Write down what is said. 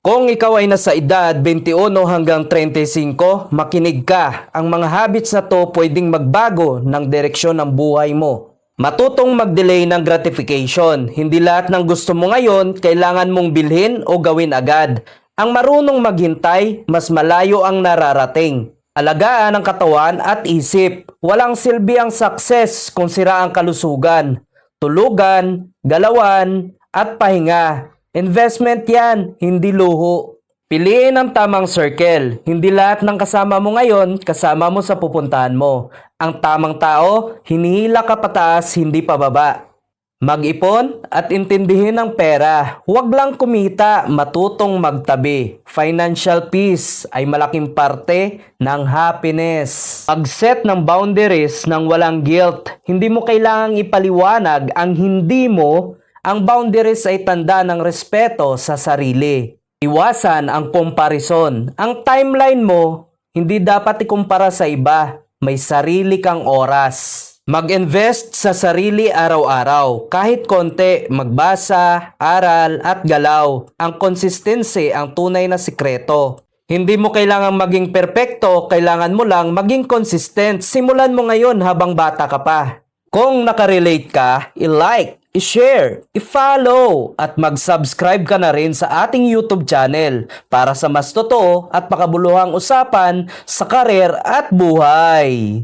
Kung ikaw ay nasa edad 21 hanggang 35, makinig ka. Ang mga habits na to pwedeng magbago ng direksyon ng buhay mo. Matutong mag-delay ng gratification. Hindi lahat ng gusto mo ngayon, kailangan mong bilhin o gawin agad. Ang marunong maghintay, mas malayo ang nararating. Alagaan ang katawan at isip. Walang silbi ang success kung sira ang kalusugan. Tulugan, galawan, at pahinga. Investment yan, hindi luho. Piliin ang tamang circle. Hindi lahat ng kasama mo ngayon, kasama mo sa pupuntahan mo. Ang tamang tao, hinihila ka pataas, hindi pababa. Mag-ipon at intindihin ang pera. Huwag lang kumita, matutong magtabi. Financial peace ay malaking parte ng happiness. Pag-set ng boundaries ng walang guilt. Hindi mo kailangang ipaliwanag ang hindi mo. Ang boundaries ay tanda ng respeto sa sarili. Iwasan ang comparison. Ang timeline mo, hindi dapat ikumpara sa iba. May sarili kang oras. Mag-invest sa sarili araw-araw. Kahit konti, magbasa, aral, at galaw. Ang consistency ang tunay na sikreto. Hindi mo kailangang maging perpekto, kailangan mo lang maging consistent. Simulan mo ngayon habang bata ka pa. Kung nakarelate ka, i-like, i-share, i-follow, at mag-subscribe ka na rin sa ating YouTube channel para sa mas totoo at makabuluhang usapan sa karir at buhay.